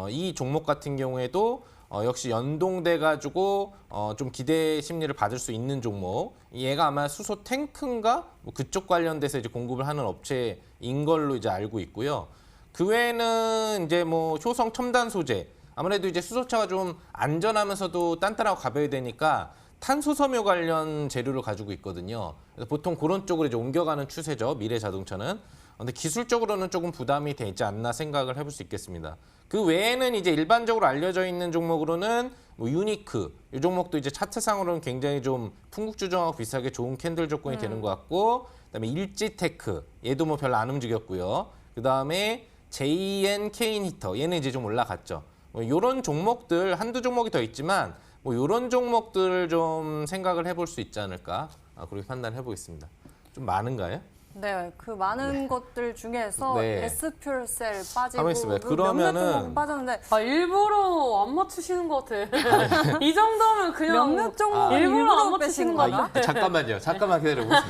이 종목 같은 경우에도 역시 연동돼 가지고 좀 기대 심리를 받을 수 있는 종목. 얘가 아마 수소 탱크인가 뭐 그쪽 관련돼서 이제 공급을 하는 업체인 걸로 이제 알고 있고요. 그 외에는 이제 뭐 효성 첨단 소재. 아무래도 이제 수소차가 좀 안전하면서도 단단하고 가벼워야 되니까 탄소 섬유 관련 재료를 가지고 있거든요. 그래서 보통 그런 쪽으로 이제 옮겨가는 추세죠. 미래 자동차는. 근데 기술적으로는 조금 부담이 되지 않나 생각을 해볼 수 있겠습니다. 그 외에는 이제 일반적으로 알려져 있는 종목으로는 뭐 유니크 이 종목도 이제 차트상으로는 굉장히 좀 풍국주정하고 비슷하게 좋은 캔들 조건이 되는 것 같고, 그다음에 일지테크 얘도 뭐 별로 안 움직였고요. 그다음에 JN케인 히터 얘는 이제 좀 올라갔죠. 뭐 이런 종목들 한두 종목이 더 있지만 뭐 이런 종목들을 좀 생각을 해볼 수 있지 않을까 그렇게 판단해 보겠습니다. 좀 많은가요? 네, 그 많은 것들 중에서 네. S퓨얼셀 빠지고 가만히 있어봐요. 몇몇 그러면은 종목 빠졌는데 일부러 안 맞추시는 것 같아. 이 정도면 그냥 몇몇 종목 일부러 안 일부러 맞추시는 빼신 것 거야? 같아. 잠깐만요. 잠깐만 기다려보세요.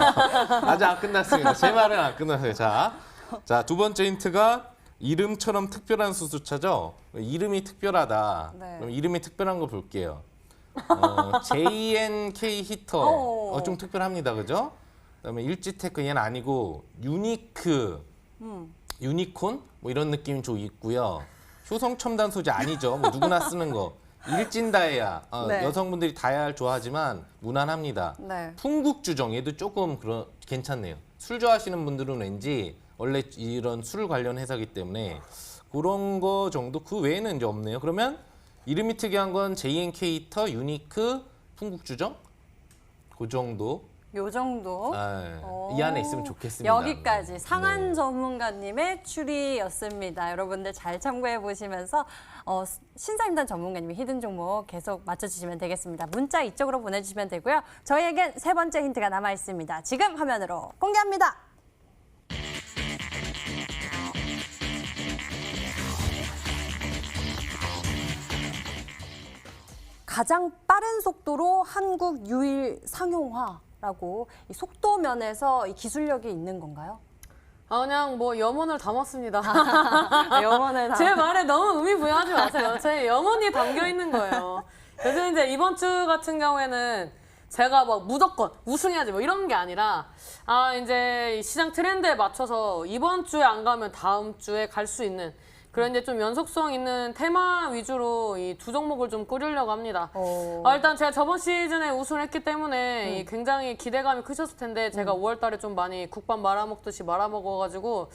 아직 안 끝났습니다. 제 말은 안 끝났어요. 자, 두 번째 힌트가 이름처럼 특별한 수소차죠. 이름이 특별하다. 네. 그럼 이름이 특별한 거 볼게요. JNK 히터. 좀 특별합니다. 그죠? 그다음에 일지테크 얘는 아니고 유니크, 유니콘 뭐 이런 느낌이 좀 있고요. 효성 첨단 소재 아니죠. 뭐 누구나 쓰는 거. 일진다이아 네. 여성분들이 다이아를 좋아하지만 무난합니다. 네. 풍국주정 얘도 조금 괜찮네요. 술 좋아하시는 분들은 왠지 원래 이런 술 관련 회사기 때문에 그런 거 정도 그 외에는 이제 없네요. 그러면 이름이 특이한 건 JNK 히터, 유니크, 풍국주정 그 정도. 요 정도. 이 안에 있으면 좋겠습니다. 여기까지 상한 네. 전문가님의 추리였습니다. 여러분들 잘 참고해 보시면서 신사임당 전문가님의 히든 종목 계속 맞춰주시면 되겠습니다. 문자 이쪽으로 보내주시면 되고요. 저희에겐 세 번째 힌트가 남아 있습니다. 지금 화면으로 공개합니다. 가장 빠른 속도로 한국 유일 상용화라고 이 속도 면에서 이 기술력이 있는 건가요? 그냥 뭐 염원을 담았습니다. 영원을 제 말에 너무 의미 부여하지 마세요. 제 염원이 담겨 있는 거예요. 그래서 이제 이번 주 같은 경우에는 제가 막 무조건 우승해야지 뭐 이런 게 아니라 이제 이 시장 트렌드에 맞춰서 이번 주에 안 가면 다음 주에 갈 수 있는 그리고 이제 좀 연속성 있는 테마 위주로 이 두 종목을 좀 꾸리려고 합니다. 일단 제가 저번 시즌에 우승을 했기 때문에 이 굉장히 기대감이 크셨을 텐데 제가 5월 달에 좀 많이 국밥 말아먹듯이 말아먹어가지고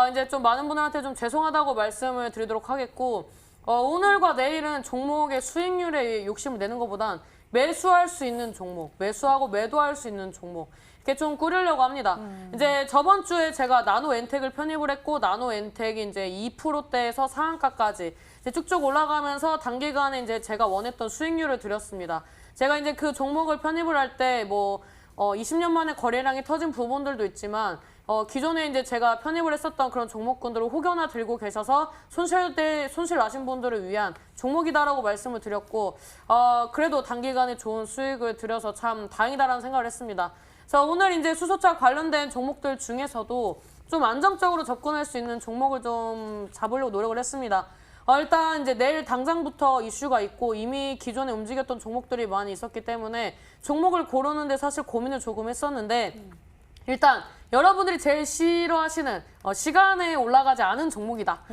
이제 좀 많은 분들한테 좀 죄송하다고 말씀을 드리도록 하겠고 오늘과 내일은 종목의 수익률에 욕심을 내는 것보단 매수할 수 있는 종목, 매수하고 매도할 수 있는 종목 이렇게 좀 꾸리려고 합니다. 이제 저번 주에 제가 나노 엔텍을 편입을 했고 나노 엔텍이 이제 2%대에서 상한가까지 이제 쭉쭉 올라가면서 단기간에 이제 제가 원했던 수익률을 드렸습니다. 제가 이제 그 종목을 편입을 할 때 뭐 20년 만에 거래량이 터진 부분들도 있지만 기존에 이제 제가 편입을 했었던 그런 종목군들을 혹여나 들고 계셔서 손실 나신 분들을 위한 종목이다라고 말씀을 드렸고 그래도 단기간에 좋은 수익을 드려서 참 다행이다라는 생각을 했습니다. 그래서 오늘 이제 수소차 관련된 종목들 중에서도 좀 안정적으로 접근할 수 있는 종목을 좀 잡으려고 노력을 했습니다. 일단 이제 내일 당장부터 이슈가 있고 이미 기존에 움직였던 종목들이 많이 있었기 때문에 종목을 고르는데 사실 고민을 조금 했었는데 일단 여러분들이 제일 싫어하시는 시간에 올라가지 않은 종목이다.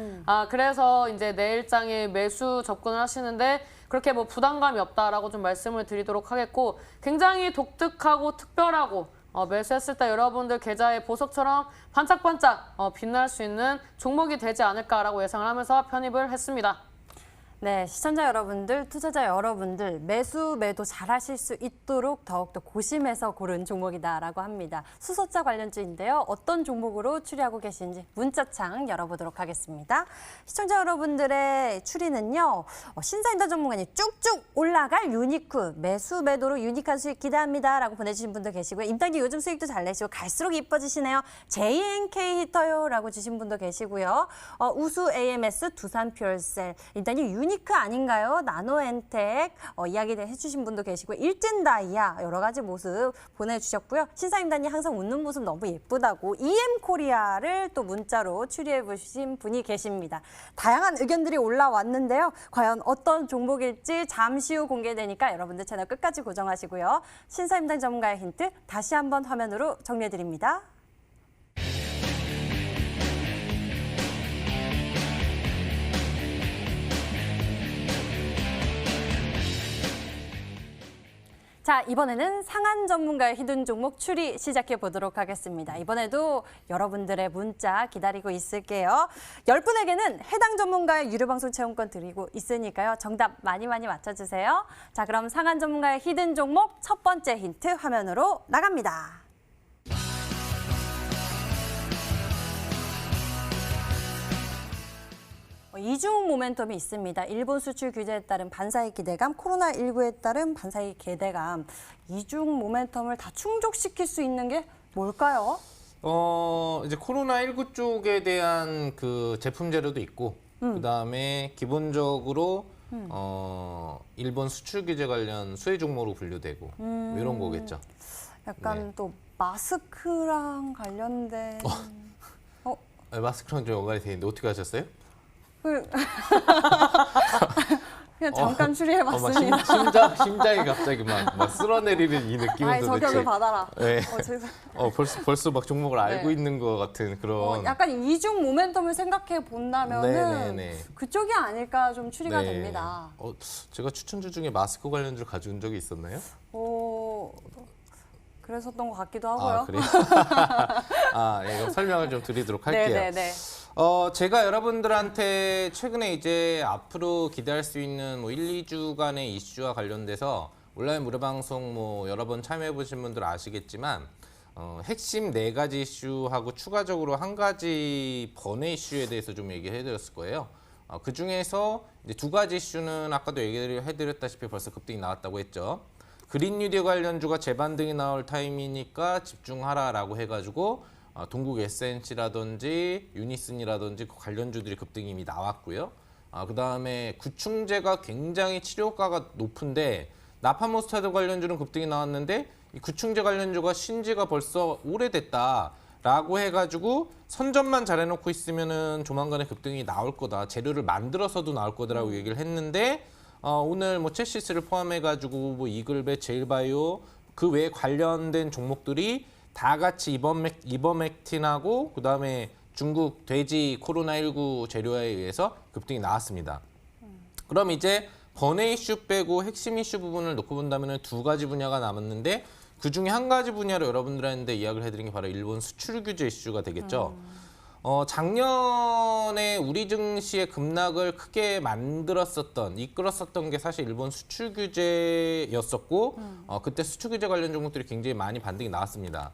그래서 이제 내일장에 매수 접근을 하시는데 그렇게 뭐 부담감이 없다라고 좀 말씀을 드리도록 하겠고 굉장히 독특하고 특별하고 매수했을 때 여러분들 계좌의 보석처럼 반짝반짝 빛날 수 있는 종목이 되지 않을까라고 예상을 하면서 편입을 했습니다. 네, 시청자 여러분들, 투자자 여러분들 매수, 매도 잘하실 수 있도록 더욱더 고심해서 고른 종목이다라고 합니다. 수소차 관련주인데요. 어떤 종목으로 추리하고 계신지 문자창 열어보도록 하겠습니다. 시청자 여러분들의 추리는요. 신사임당 전문가님 쭉쭉 올라갈 유니크, 매수, 매도로 유니크한 수익 기대합니다라고 보내주신 분도 계시고요. 임단기 요즘 수익도 잘 내시고 갈수록 이뻐지시네요. JNK 히터요라고 주신 분도 계시고요. 우수 AMS, 두산퓨얼셀, 임단기 유니크 아닌가요? 나노엔텍 이야기 해주신 분도 계시고 일진다이아 여러 가지 모습 보내주셨고요. 신사임단이 항상 웃는 모습 너무 예쁘다고 EM코리아를 또 문자로 추리해 보신 분이 계십니다. 다양한 의견들이 올라왔는데요. 과연 어떤 종목일지 잠시 후 공개되니까 여러분들 채널 끝까지 고정하시고요. 신사임당 전문가의 힌트 다시 한번 화면으로 정리해 드립니다. 자, 이번에는 상한 전문가의 히든 종목 추리 시작해 보도록 하겠습니다. 이번에도 여러분들의 문자 기다리고 있을게요. 10분에게는 해당 전문가의 유료 방송 체험권 드리고 있으니까요. 정답 많이 맞춰주세요. 자, 그럼 상한 전문가의 히든 종목 첫 번째 힌트 화면으로 나갑니다. 이중 모멘텀이 있습니다. 일본 수출 규제에 따른 반사의 기대감, 코로나19에 따른 반사의 기대감, 이중 모멘텀을 다 충족시킬 수 있는 게 뭘까요? 이제 코로나19 쪽에 대한 그 제품 재료도 있고, 그다음에 기본적으로 일본 수출 규제 관련 수혜 종목으로 분류되고 뭐 이런 거겠죠. 약간 네. 또 마스크랑 관련된 마스크랑 좀 연관이 돼 있는데 어떻게 하셨어요? 그냥 잠깐 추리해봤습니다. 심장이 갑자기 막 쓸어내리는 이 느낌은 도대체. 저격을 받아라. 네. 벌써 막 종목을 알고 네. 있는 것 같은 그런. 약간 이중 모멘텀을 생각해 본다면은 네네네. 그쪽이 아닐까 좀 추리가 네. 됩니다. 제가 추천주 중에 마스크 관련주를 가져온 적이 있었나요? 그랬었던 것 같기도 하고요. 아, 그래요? 그럼 설명을 좀 드리도록 할게요. 네네네. 제가 여러분들한테 최근에 이제 앞으로 기대할 수 있는 뭐 1, 2주간의 이슈와 관련돼서 온라인 무료 방송 뭐 여러 번 참여해 보신 분들 아시겠지만 핵심 4가지 이슈하고 추가적으로 1가지 번외 이슈에 대해서 좀 얘기해 드렸을 거예요. 그 중에서 이제 2가지 이슈는 아까도 얘기해 드렸다시피 벌써 급등이 나왔다고 했죠. 그린 뉴딜 관련주가 재반등이 나올 타임이니까 집중하라라고 해가지고 동국 SNC라든지 유니슨이라든지 그 관련주들이 급등이 이미 나왔고요. 그다음에 구충제가 굉장히 치료가가 높은데 나파모스타드 관련주는 급등이 나왔는데 이 구충제 관련주가 신지가 벌써 오래됐다라고 해가지고 선점만 잘해놓고 있으면은 조만간에 급등이 나올 거다. 재료를 만들어서도 나올 거다라고 얘기를 했는데 오늘 뭐 첼시스를 포함해가지고 뭐 이글벳, 제일바이오 그 외에 관련된 종목들이 다 같이 이버맥틴하고 그다음에 중국 돼지 코로나19 재료에 의해서 급등이 나왔습니다. 그럼 이제 번외 이슈 빼고 핵심 이슈 부분을 놓고 본다면 두 가지 분야가 남았는데 그중에 한 가지 분야로 여러분들한테 이야기를 해드린 게 바로 일본 수출 규제 이슈가 되겠죠. 작년에 우리 증시의 급락을 크게 이끌었었던 게 사실 일본 수출 규제였었고 그때 수출 규제 관련 종목들이 굉장히 많이 반등이 나왔습니다.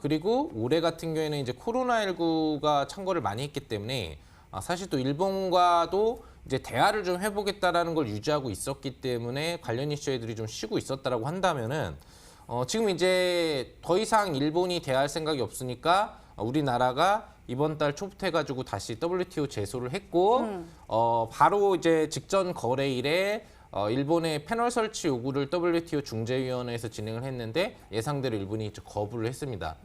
그리고 올해 같은 경우에는 이제 코로나19가 참고를 많이 했기 때문에 사실 또 일본과도 이제 대화를 좀 해보겠다라는 걸 유지하고 있었기 때문에 관련 이슈들이 좀 쉬고 있었다라고 한다면은 지금 이제 더 이상 일본이 대화할 생각이 없으니까 우리나라가 이번 달 초부터 해가지고 다시 WTO 제소를 했고 바로 이제 직전 거래일에 일본의 패널 설치 요구를 WTO 중재위원회에서 진행을 했는데 예상대로 일본이 거부를 했습니다.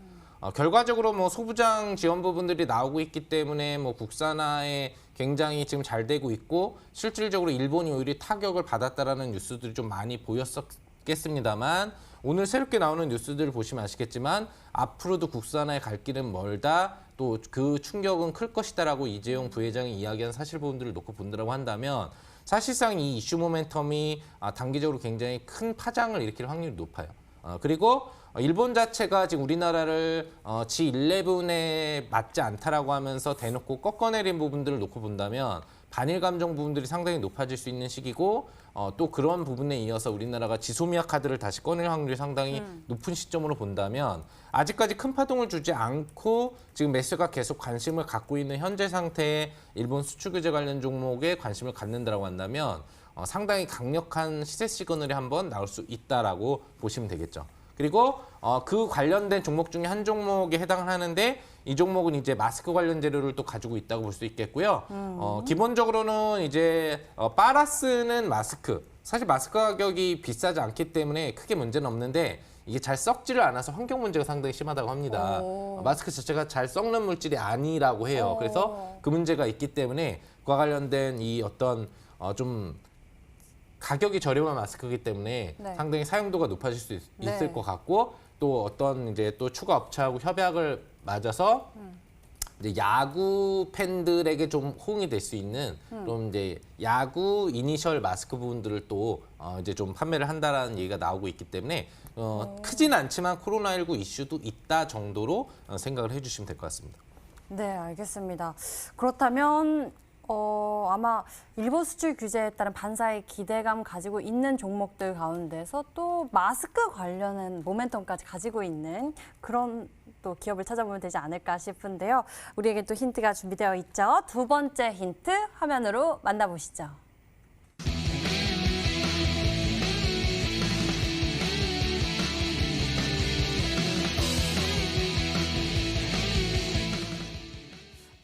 결과적으로 뭐 소부장 지원 부분들이 나오고 있기 때문에 뭐 국산화에 굉장히 지금 잘 되고 있고 실질적으로 일본이 오히려 타격을 받았다라는 뉴스들이 좀 많이 보였었겠습니다만 오늘 새롭게 나오는 뉴스들을 보시면 아시겠지만 앞으로도 국산화에 갈 길은 멀다. 또 그 충격은 클 것이다라고 이재용 부회장이 이야기한 사실 부분들을 놓고 본다고 한다면 사실상 이 이슈 모멘텀이 단기적으로 굉장히 큰 파장을 일으킬 확률이 높아요. 그리고 일본 자체가 지금 우리나라를 G11에 맞지 않다라고 하면서 대놓고 꺾어내린 부분들을 놓고 본다면 반일 감정 부분들이 상당히 높아질 수 있는 시기고 또 그런 부분에 이어서 우리나라가 지소미아 카드를 다시 꺼낼 확률이 상당히 높은 시점으로 본다면 아직까지 큰 파동을 주지 않고 지금 매수가 계속 관심을 갖고 있는 현재 상태의 일본 수출 규제 관련 종목에 관심을 갖는다라고 한다면 상당히 강력한 시세 시그널이 한번 나올 수 있다라고 보시면 되겠죠. 그리고 그 관련된 종목 중에 한 종목에 해당을 하는데 이 종목은 이제 마스크 관련 재료를 또 가지고 있다고 볼 수 있겠고요. 기본적으로는 이제 빨아쓰는 마스크, 사실 마스크 가격이 비싸지 않기 때문에 크게 문제는 없는데 이게 잘 썩지를 않아서 환경 문제가 상당히 심하다고 합니다. 마스크 자체가 잘 썩는 물질이 아니라고 해요. 그래서 그 문제가 있기 때문에 그와 관련된 이 어떤 좀 가격이 저렴한 마스크이기 때문에 네. 상당히 사용도가 높아질 수 있을 네. 것 같고 또 어떤 이제 또 추가 업체하고 협약을 맞아서 이제 야구 팬들에게 좀 호응이 될 수 있는 좀 이제 야구 이니셜 마스크 부분들을 또 이제 좀 판매를 한다라는 얘기가 나오고 있기 때문에 크진 않지만 코로나19 이슈도 있다 정도로 생각을 해주시면 될 것 같습니다. 네, 알겠습니다. 그렇다면 아마 일본 수출 규제에 따른 반사의 기대감 가지고 있는 종목들 가운데서 또 마스크 관련한 모멘텀까지 가지고 있는 그런 또 기업을 찾아보면 되지 않을까 싶은데요. 우리에게 또 힌트가 준비되어 있죠. 두 번째 힌트 화면으로 만나보시죠.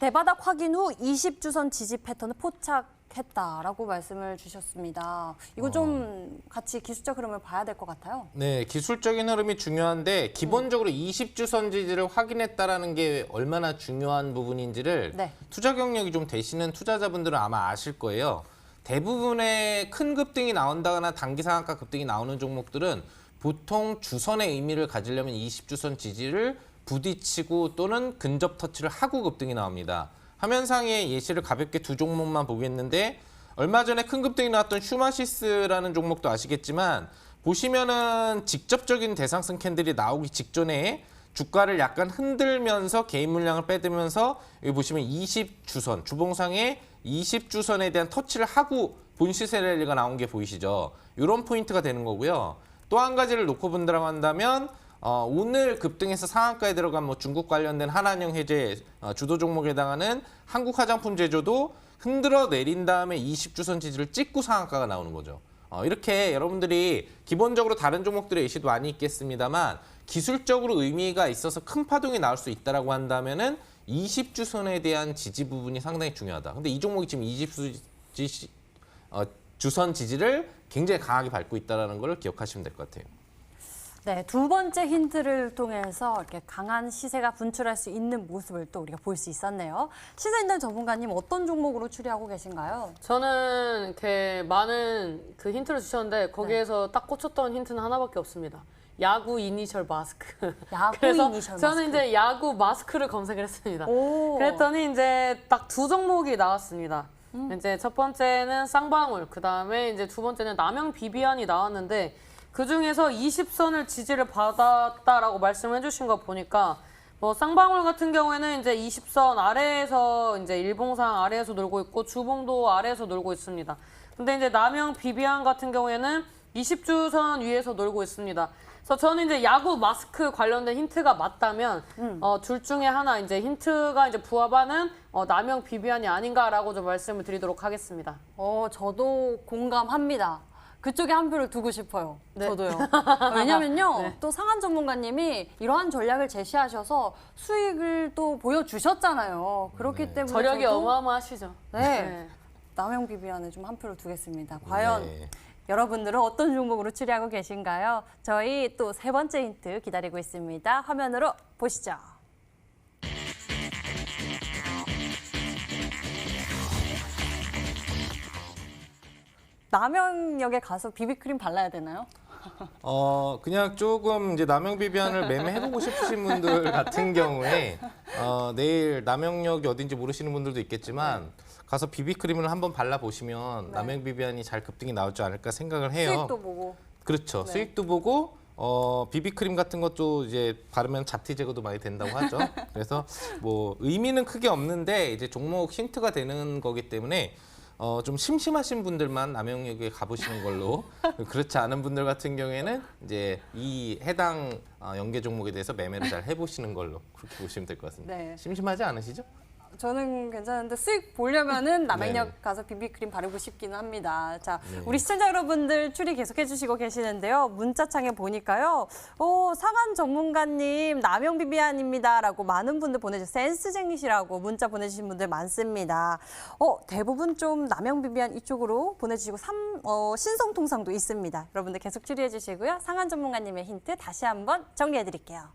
대바닥 확인 후 20주선 지지 패턴을 포착했다라고 말씀을 주셨습니다. 이거 좀 같이 기술적 흐름을 봐야 될 것 같아요. 네, 기술적인 흐름이 중요한데 기본적으로 20주선 지지를 확인했다라는 게 얼마나 중요한 부분인지를 네. 투자 경력이 좀 되시는 투자자분들은 아마 아실 거예요. 대부분의 큰 급등이 나온다거나 단기 상한가 급등이 나오는 종목들은 보통 주선의 의미를 가지려면 20주선 지지를 부딪히고 또는 근접 터치를 하고 급등이 나옵니다. 화면상의 예시를 가볍게 두 종목만 보겠는데 얼마 전에 큰 급등이 나왔던 슈마시스라는 종목도 아시겠지만 보시면은 직접적인 대상성 캔들이 나오기 직전에 주가를 약간 흔들면서 개인 물량을 빼들면서 여기 보시면 20주선, 주봉상에 20주선에 대한 터치를 하고 본시세 랠리가 나온 게 보이시죠? 이런 포인트가 되는 거고요. 또 한 가지를 놓고 본다고 한다면 오늘 급등해서 상한가에 들어간 뭐 중국 관련된 한한영 해제 주도 종목에 해당하는 한국 화장품 제조도 흔들어 내린 다음에 20주선 지지를 찍고 상한가가 나오는 거죠. 이렇게 여러분들이 기본적으로 다른 종목들의 예시도 많이 있겠습니다만 기술적으로 의미가 있어서 큰 파동이 나올 수 있다라고 한다면은 20주선에 대한 지지 부분이 상당히 중요하다. 근데 이 종목이 지금 20주선 지지를 굉장히 강하게 밟고 있다는 걸 기억하시면 될 것 같아요. 네, 두 번째 힌트를 통해서 이렇게 강한 시세가 분출할 수 있는 모습을 또 우리가 볼 수 있었네요. 시세인단 전문가님 어떤 종목으로 추리하고 계신가요? 저는 이렇게 많은 그 힌트를 주셨는데 거기에서 딱 꽂혔던 힌트는 하나밖에 없습니다. 야구 이니셜 마스크. 야구 그래서 이니셜 저는 마스크. 이제 야구 마스크를 검색을 했습니다. 오. 그랬더니 이제 딱 두 종목이 나왔습니다. 이제 첫 번째는 쌍방울, 그 다음에 이제 두 번째는 남영 비비안이 나왔는데 그 중에서 20선을 지지를 받았다라고 말씀해 주신 거 보니까 뭐 쌍방울 같은 경우에는 이제 20선 아래에서 이제 일봉상 아래에서 놀고 있고 주봉도 아래에서 놀고 있습니다. 근데 이제 남영 비비안 같은 경우에는 20주선 위에서 놀고 있습니다. 그래서 저는 이제 야구 마스크 관련된 힌트가 맞다면 둘 중에 하나 이제 힌트가 이제 부합하는 남영 비비안이 아닌가라고 좀 말씀을 드리도록 하겠습니다. 저도 공감합니다. 그쪽에 한 표를 두고 싶어요. 네. 저도요. 왜냐면요, 네. 또 상한 전문가님이 이러한 전략을 제시하셔서 수익을 또 보여주셨잖아요. 그렇기 때문에 저력이 저도 어마어마하시죠. 네. 남영 비비안에 좀 한 표를 두겠습니다. 과연 네. 여러분들은 어떤 종목으로 추리하고 계신가요? 저희 또 세 번째 힌트 기다리고 있습니다. 화면으로 보시죠. 남영역에 가서 비비크림 발라야 되나요? 그냥 조금 이제 남영 비비안을 매매해보고 싶으신 분들 같은 경우에 내일 남영역이 어딘지 모르시는 분들도 있겠지만 가서 비비크림을 한번 발라보시면 남영 비비안이 잘 급등이 나오지 않을까 생각을 해요. 수익도 보고. 그렇죠. 네. 수익도 보고 비비크림 같은 것도 이제 바르면 잡티 제거도 많이 된다고 하죠. 그래서 뭐 의미는 크게 없는데 이제 종목 힌트가 되는 거기 때문에 좀 심심하신 분들만 남영역에 가보시는 걸로 그렇지 않은 분들 같은 경우에는 이제 이 해당 연계 종목에 대해서 매매를 잘 해보시는 걸로 그렇게 보시면 될 것 같습니다. 네. 심심하지 않으시죠? 저는 괜찮은데 수익 보려면은 남행역 네네. 가서 비비크림 바르고 싶기는 합니다. 자, 네. 우리 시청자 여러분들 추리 계속해 주시고 계시는데요. 문자창에 보니까요. 상한 전문가님 남영 비비안입니다라고 많은 분들 보내주세요. 센스쟁이시라고 문자 보내주신 분들 많습니다. 대부분 좀 남영 비비안 이쪽으로 보내주시고 신성통상도 있습니다. 여러분들 계속 추리해 주시고요. 상한 전문가님의 힌트 다시 한번 정리해 드릴게요.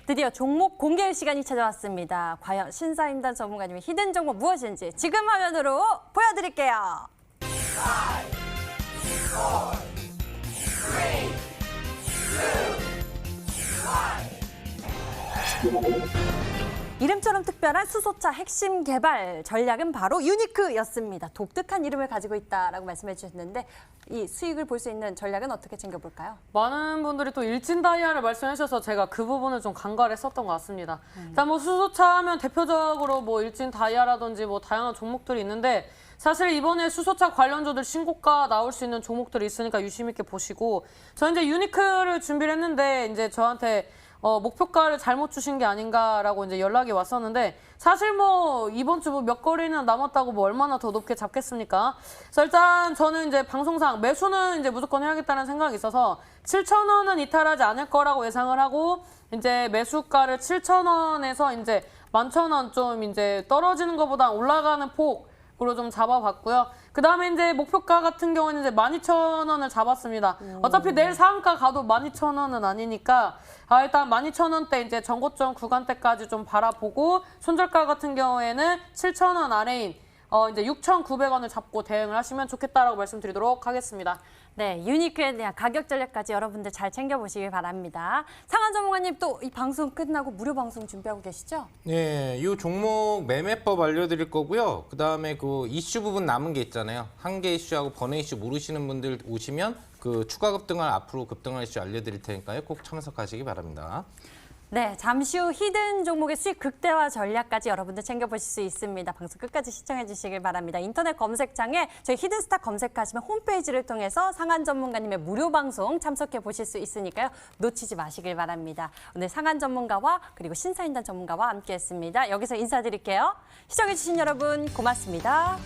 드디어 종목 공개 시간이 찾아왔습니다. 과연 신사임당 전문가님의 히든 종목 무엇인지 지금 화면으로 보여드릴게요. 이름처럼 특별한 수소차 핵심 개발 전략은 바로 유니크였습니다. 독특한 이름을 가지고 있다라고 말씀해 주셨는데 이 수익을 볼 수 있는 전략은 어떻게 챙겨볼까요? 많은 분들이 또 일진 다이아를 말씀해 주셔서 제가 그 부분을 좀 간과했었던 것 같습니다. 일단 뭐 수소차 하면 대표적으로 뭐 일진 다이아라든지 뭐 다양한 종목들이 있는데 사실 이번에 수소차 관련주들 신고가 나올 수 있는 종목들이 있으니까 유심 있게 보시고 저 이제 유니크를 준비를 했는데 이제 저한테 목표가를 잘못 주신 게 아닌가라고 이제 연락이 왔었는데 사실 뭐 이번 주 몇 거래는 남았다고 뭐 얼마나 더 높게 잡겠습니까? 그래서 일단 저는 이제 방송상 매수는 이제 무조건 해야겠다는 생각이 있어서 7,000원은 이탈하지 않을 거라고 예상을 하고 이제 매수가를 7,000원에서 이제 11,000원 좀 이제 떨어지는 것보다 올라가는 폭으로 좀 잡아봤고요. 그 다음에 이제 목표가 같은 경우는 이제 12,000원을 잡았습니다. 어차피 내일 상한가 가도 12,000원은 아니니까 일단 12,000원대 이제 전고점 구간대까지 좀 바라보고 손절가 같은 경우에는 7,000원 아래인 이제 6,900원을 잡고 대응을 하시면 좋겠다라고 말씀드리도록 하겠습니다. 네, 유니크에 대한 가격 전략까지 여러분들 잘 챙겨보시길 바랍니다. 상한 전문가님 또 이 방송 끝나고 무료 방송 준비하고 계시죠? 네, 이 종목 매매법 알려드릴 거고요. 그 다음에 그 이슈 부분 남은 게 있잖아요. 한계 이슈하고 번외 이슈 모르시는 분들 오시면 그 추가 급등할 앞으로 급등할 이슈 알려드릴 테니까요. 꼭 참석하시기 바랍니다. 네, 잠시 후 히든 종목의 수익 극대화 전략까지 여러분들 챙겨보실 수 있습니다. 방송 끝까지 시청해 주시길 바랍니다. 인터넷 검색창에 저희 히든스탁 검색하시면 홈페이지를 통해서 상한 전문가님의 무료 방송 참석해 보실 수 있으니까요. 놓치지 마시길 바랍니다. 오늘 상한 전문가와 그리고 신사임당 전문가와 함께했습니다. 여기서 인사드릴게요. 시청해 주신 여러분 고맙습니다.